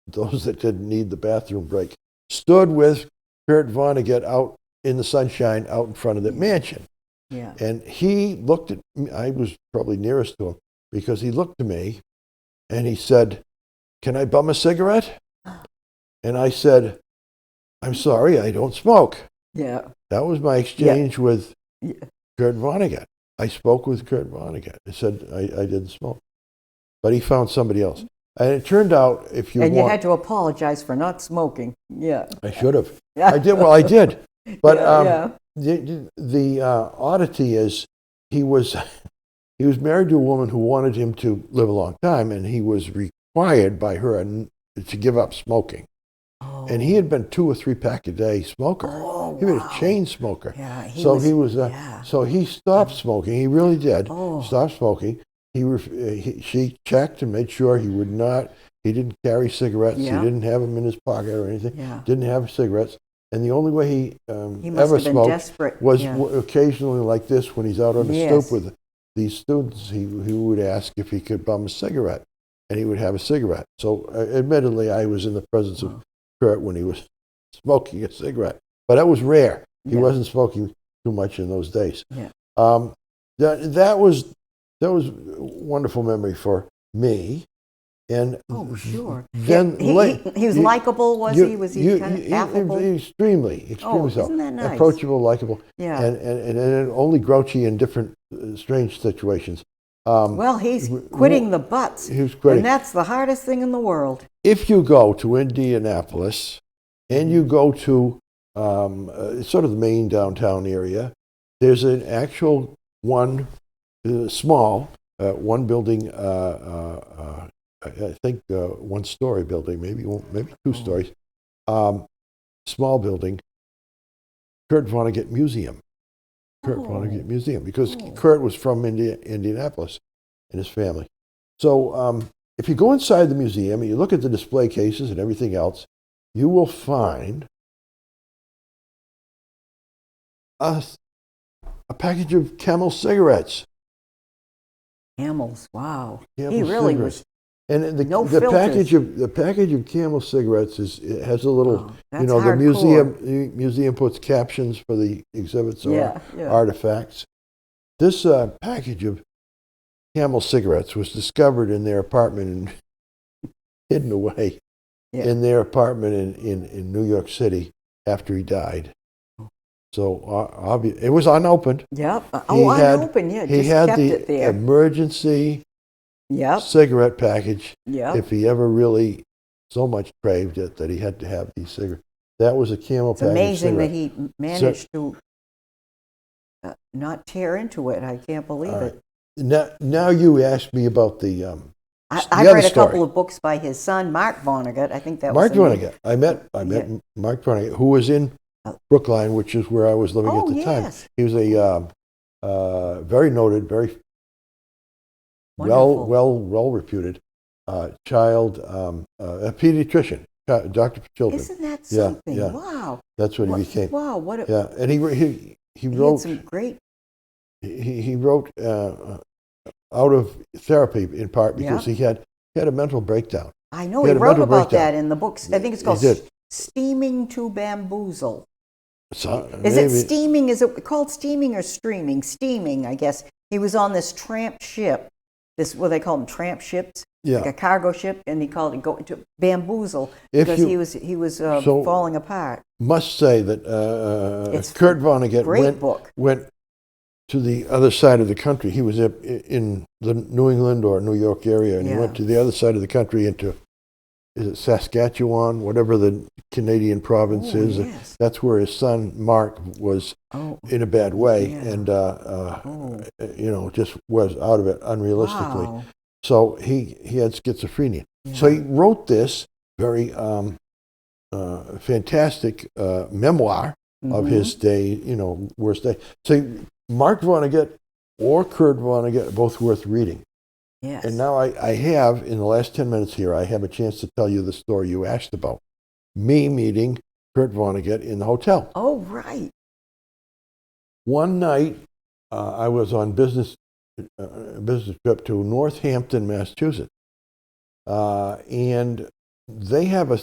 those that didn't need the bathroom break, stood with Kurt Vonnegut out in the sunshine out in front of the mansion. Yeah. And he looked at me. I was probably nearest to him because he looked at me and he said, "Can I bum a cigarette?" And I said, "I'm sorry, I don't smoke." Yeah. That was my exchange with Kurt Vonnegut. I spoke with Kurt Vonnegut. I said I didn't smoke. But he found somebody else. And it turned out, you had to apologize for not smoking. Yeah. I should have. I did. Well, I did. But the oddity is he was married to a woman who wanted him to live a long time, and he was required by her to give up smoking. Oh. And he had been 2 or 3 pack a day smoker. Oh, he was a chain smoker. Yeah, so he stopped smoking. He really did stop smoking. She checked and made sure he didn't carry cigarettes. Yeah. He didn't have them in his pocket or anything. Yeah. Didn't have cigarettes. And the only way he must ever have been smoked desperate. was occasionally like this when he's out on the stoop with these students. He would ask if he could bum a cigarette, and he would have a cigarette. So admittedly, I was in the presence of Kurt when he was smoking a cigarette. But that was rare. He Yeah. wasn't smoking too much in those days. Yeah. That was a wonderful memory for me. And Oh, sure. then He was likable, was he? Was he kind of affable? Extremely Oh, so. isn't that nice? Approachable, likable, Yeah. and only grouchy in different strange situations. Well, he's quitting the butts, He was quitting. and that's the hardest thing in the world. If you go to Indianapolis and you go to sort of the main downtown area, there's an actual small one building. I think one-story building, maybe two stories. Small building. Kurt Vonnegut Museum. Vonnegut Museum, because Kurt was from Indianapolis and his family. So if you go inside the museum and you look at the display cases and everything else, you will find a package of Camel cigarettes. Camels, wow. Camel He really cigarettes. was. And No the filters. package of Camel cigarettes has a little, that's the hardcore. museum puts captions for the exhibits or Yeah. artifacts. This package of Camel cigarettes was discovered in their apartment and hidden away in their apartment in New York City after he died. So it was unopened. Yep. Unopened. Yeah. He Just had kept the it there. emergency cigarette package. Yep. If he ever really so much craved it that he had to have these cigarettes. That was a Camel It's package amazing cigarette. that he managed to not tear into it. I can't believe it. Now you asked me about the I read a couple of books by his son, Mark Vonnegut. I think that Mark was the name. Vonnegut. I met Mark Vonnegut, who was in Brookline, which is where I was living at the time. He was a very noted, very well reputed child, a pediatrician, doctor for children. Isn't that something? Yeah. Wow. That's what he became. Wow. What a, Yeah, and he wrote had some great. he wrote out of therapy in part because he had a mental breakdown. I know he wrote about that in the books. I think it's called Steaming to Bamboozle. Is it steaming? Is it called steaming or streaming? Steaming, I guess. He was on this tramp ship. What they call them, tramp ships, like a cargo ship, and he called it go to bamboozle because he was falling apart. Must say that Kurt Vonnegut went to the other side of the country. He was in the New England or New York area, and he went to the other side of the country into Saskatchewan, whatever the Canadian province is. Yes. That's where his son Mark was in a bad way, and just was out of it unrealistically. Wow. So he had schizophrenia. So he wrote this very fantastic memoir of his day, worst day. So Mark Vonnegut or Kurt Vonnegut are both worth reading. Yes. And now I have, in the last 10 minutes here, I have a chance to tell you the story you asked about. Me meeting Kurt Vonnegut in the hotel. Oh, right. One night, I was on business trip to Northampton, Massachusetts. And they have a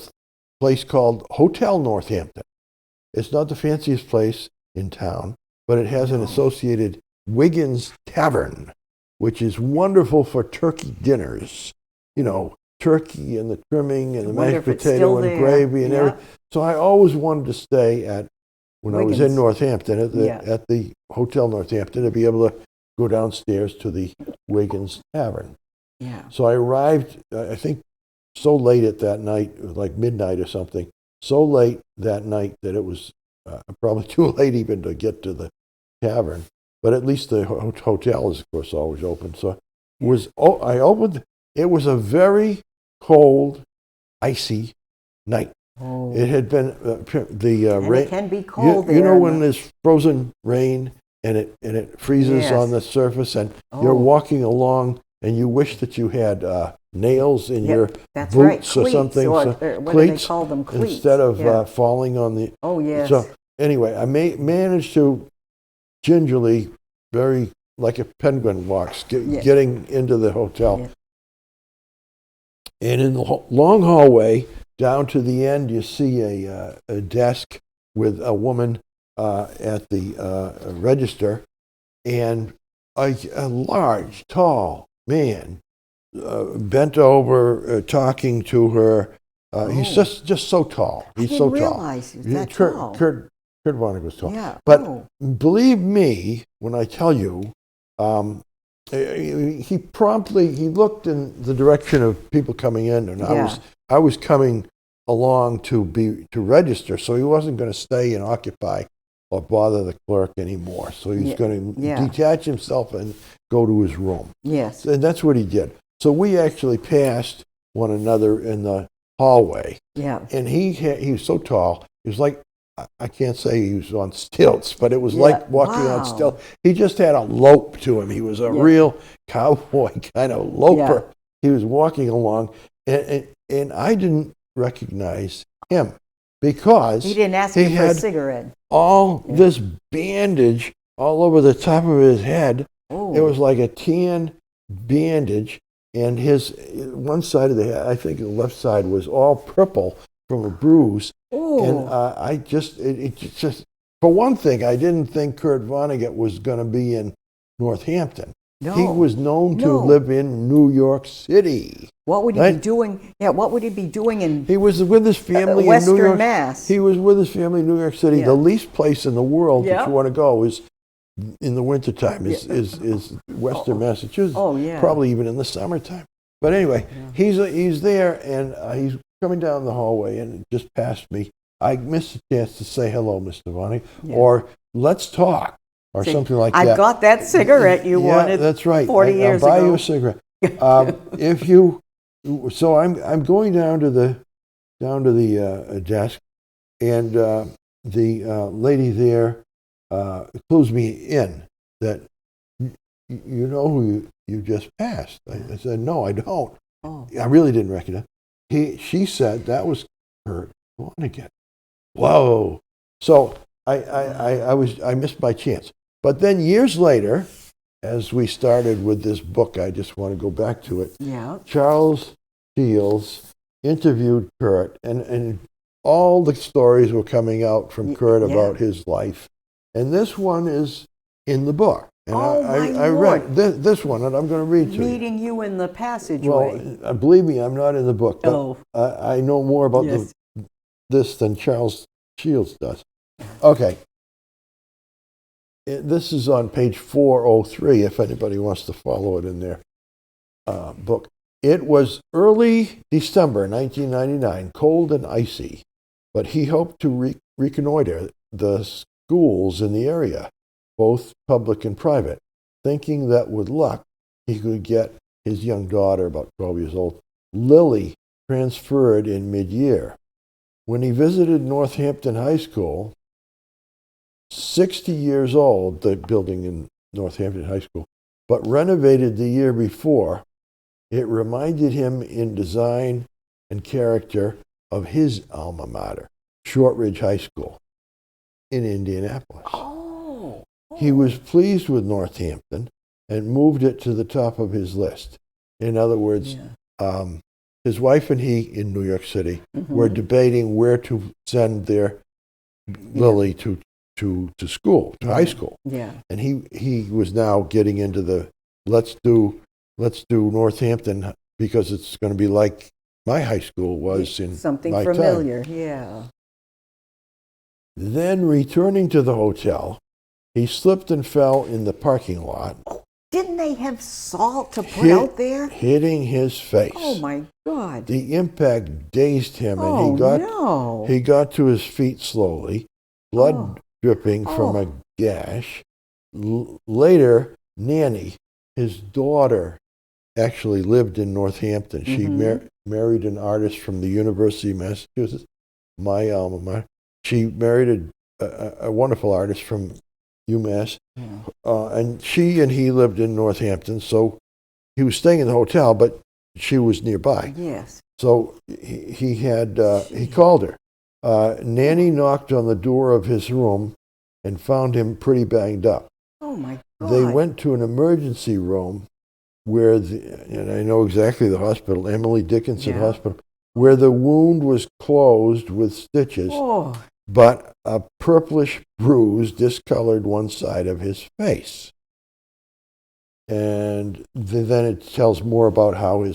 place called Hotel Northampton. It's not the fanciest place in town, but it has an associated Wiggins Tavern, which is wonderful for turkey dinners. Turkey and the trimming and the mashed potato and gravy and everything. So I always wanted to stay when I was in Northampton, at the Hotel Northampton, to be able to go downstairs to the Wiggins Tavern. Yeah. So I arrived, I think, so late at that night, it was like midnight or something, so late that night that it was probably too late even to get to the tavern. But at least the hotel is, of course, always open. So I opened. It was a very cold, icy night. Oh. It had been rain. It can be cold there. You know when there's frozen rain and it freezes on the surface, and you're walking along and you wish that you had nails in your boots or something. What do they call them? Cleats. Instead of falling on the. Oh yes. So anyway, I managed to gingerly, very like a penguin walks, getting into the hotel. Yeah. And in the long hallway, down to the end, you see a desk with a woman at the register, and a large, tall man bent over, talking to her. He's just so tall. He's I so didn't tall. realize he was that Kurt, tall. Kurt Vonnegut was tall. Yeah. But Oh. believe me when I tell you, he looked in the direction of people coming in, and I was coming along to register, so he wasn't going to stay and occupy or bother the clerk anymore. So he was going to detach himself and go to his room. Yes. And that's what he did. So we actually passed one another in the hallway. Yeah. And he was so tall. He was like, I can't say he was on stilts, but it was like walking on stilts. He just had a lope to him. He was a real cowboy kind of loper. He was walking along, and I didn't recognize him because he didn't ask you for a cigarette. All this bandage all over the top of his head. Oh. It was like a tan bandage, and his one side of the head, I think the left side, was all purple from a bruise. Oh. And it just, for one thing, I didn't think Kurt Vonnegut was going to be in Northampton. No. He was known to live in New York City. What would he be doing? Yeah, what would he be doing in? He was with his family in Western New York. Mass. He was with his family in New York City. Yeah. The least place in the world that you want to go is in the wintertime is Western Massachusetts. Oh yeah. Probably even in the summertime. But anyway, he's there, and he's coming down the hallway and just passed me. I missed a chance to say hello, Mr. Vonnegut, or let's talk, or something like that. I've got that cigarette you wanted. That's right. 40 years ago. I'll buy you a cigarette. So I'm going down to the desk, and the lady there clues me in that you know who you just passed. I said, no, I don't. Oh. I really didn't recognize. She said that was Kurt Vonnegut. Whoa! So I missed my chance. But then years later, as we started with this book, I just want to go back to it. Yeah. Charles Shields interviewed Kurt, and all the stories were coming out from Kurt about his life. And this one is in the book. And I read this one, and I'm going to read to you. Meeting you in the passageway. Well, believe me, I'm not in the book. Oh. I know more about this than Charles Shields does. Okay. This is on page 403, if anybody wants to follow it in their book. It was early December 1999, cold and icy, but he hoped to reconnoiter the schools in the area, both public and private, thinking that with luck he could get his young daughter, about 12 years old, Lily, transferred in mid-year. When he visited Northampton High School, 60 years old, the building in Northampton High School, but renovated the year before, it reminded him in design and character of his alma mater, Shortridge High School in Indianapolis. Oh. He was pleased with Northampton and moved it to the top of his list. In other words, his wife and he in New York City were debating where to send their Lily to school, to high school. Yeah. And he was now getting into the let's do Northampton because it's going to be like my high school was in something my familiar. time. Yeah. Then returning to the hotel, he slipped and fell in the parking lot. Didn't they have salt to put out there? Hitting his face. Oh my God. The impact dazed him, and he got to his feet slowly, blood dripping from a gash. Later, Nanny, his daughter, actually lived in Northampton. She married an artist from the University of Massachusetts, my alma mater. She married a wonderful artist from UMass, and she and he lived in Northampton, so he was staying in the hotel, but she was nearby. Yes. So he called her. Nanny knocked on the door of his room and found him pretty banged up. Oh my God. They went to an emergency room where and I know exactly the hospital, Emily Dickinson Hospital, where the wound was closed with stitches, Oh, but a purplish bruise discolored one side of his face. And then it tells more about how he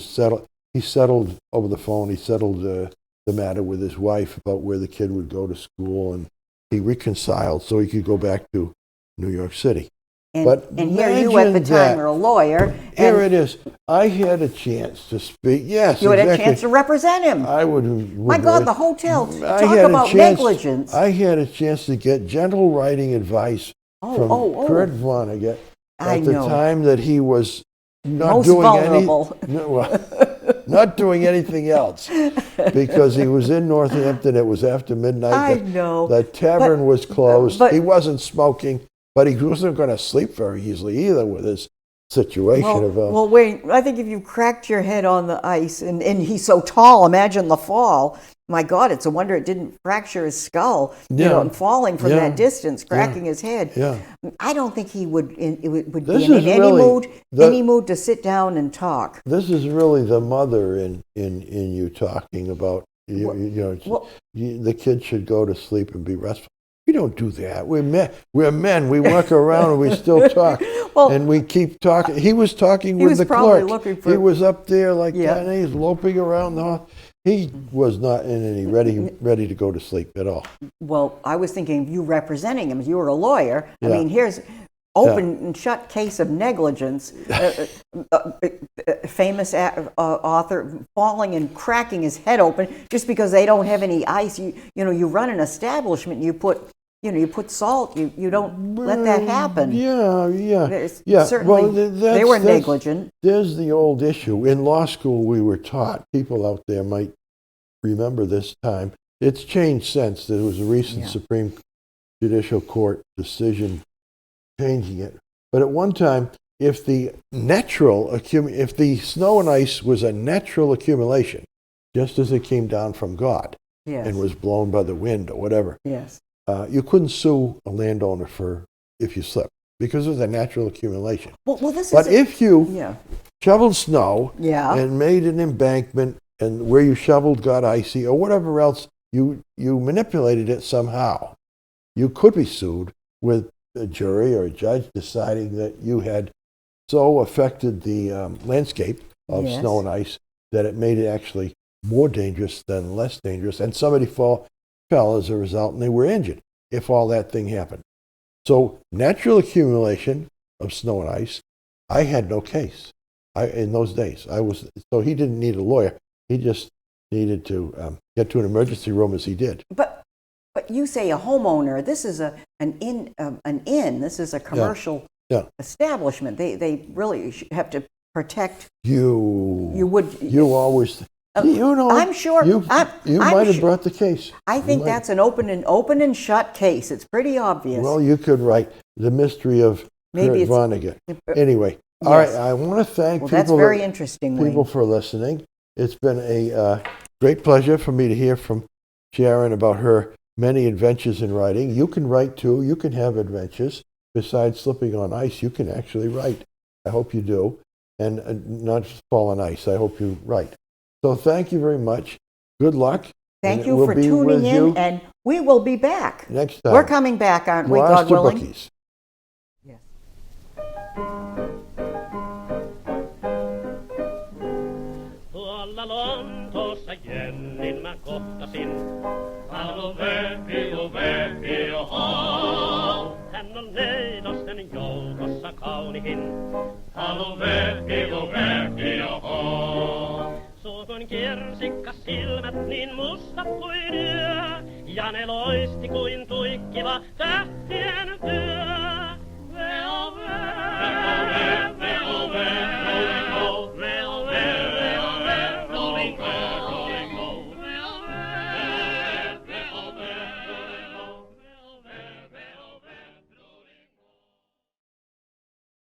settled over the phone. He settled the matter with his wife about where the kid would go to school, and he reconciled so he could go back to New York City. and here you at the time are a lawyer. Here it is. I had a chance to speak. Yes, You had exactly. a chance to represent him. I would. My God, the hotel. I Talk had a about chance- negligence. I had a chance to get gentle writing advice from Kurt Vonnegut I at the know. time that he was not Most doing vulnerable. not doing anything else, because he was in Northampton. It was after midnight. I know. The tavern was closed. but- He wasn't smoking, but he wasn't going to sleep very easily either with his situation Well, wait. I think if you cracked your head on the ice, and he's so tall, imagine the fall. My God, it's a wonder it didn't fracture his skull. You Yeah. know, and falling from Yeah. that distance, cracking Yeah. his head. Yeah. I don't think he would be This in is any really mood, the- any mood to sit down and talk. This is really the mother in you talking about, the kid should go to sleep and be restful. We don't do that. We're men. We walk around and we still talk. Well, and we keep talking. He was talking He with was the probably clerk. looking for- He was up there like Yeah. that, and he's loping around the house. He was not in any ready to go to sleep at all. Well, I was thinking of you representing him. You were a lawyer. I Yeah. mean, here's open and shut case of negligence. Famous author falling and cracking his head open just because they don't have any ice. You run an establishment. You put salt. You don't let that happen. Yeah. Certainly, they were negligent. There's the old issue. In law school, we were taught, people out there might remember this time. It's changed since. There was a recent Supreme Judicial Court decision changing it. But at one time, if the snow and ice was a natural accumulation, just as it came down from God Yes. and was blown by the wind or whatever, Yes. you couldn't sue a landowner if you slipped, because it was a natural accumulation. Well, this But is. if you Yeah. shoveled snow Yeah. and made an embankment, and where you shoveled got icy or whatever else, you manipulated it somehow, you could be sued with a jury or a judge deciding that you had so affected the landscape of Yes. snow and ice that it made it actually more dangerous than less dangerous, and somebody fell as a result and they were injured if all that thing happened. So natural accumulation of snow and ice, I had no case. In those days, so he didn't need a lawyer. He just needed to get to an emergency room, as he did. But you say a homeowner. This is an inn. This is a commercial establishment. They really have to protect. You always. I'm sure. You I'm might have su- brought the case. I think that's an open and shut case. It's pretty obvious. Well, you could write The Mystery of Maybe Kurt Vonnegut. Anyway, all Yes. right. I want to thank That's very interesting. people for listening. It's been a great pleasure for me to hear from Sharon about her many adventures in writing. You can write too. You can have adventures. Besides slipping on ice, you can actually write. I hope you do. And not just fall on ice. I hope you write. So thank you very much. Good luck. Thank and you we'll for be tuning with in, you and we will be back. next time. We're coming back, aren't we, God Gloucester willing? Bookies. Yes. Tuolla Lontoossa Jennin mä kohtasin. Halo Vepi, oho. Hän on neidosten joukossa kaunihin. Halo Vepi, oho. Suu kuin kirsikka, silmät niin mustat kuin yö. Ja ne loisti kuin tuikkiva tähtien työ.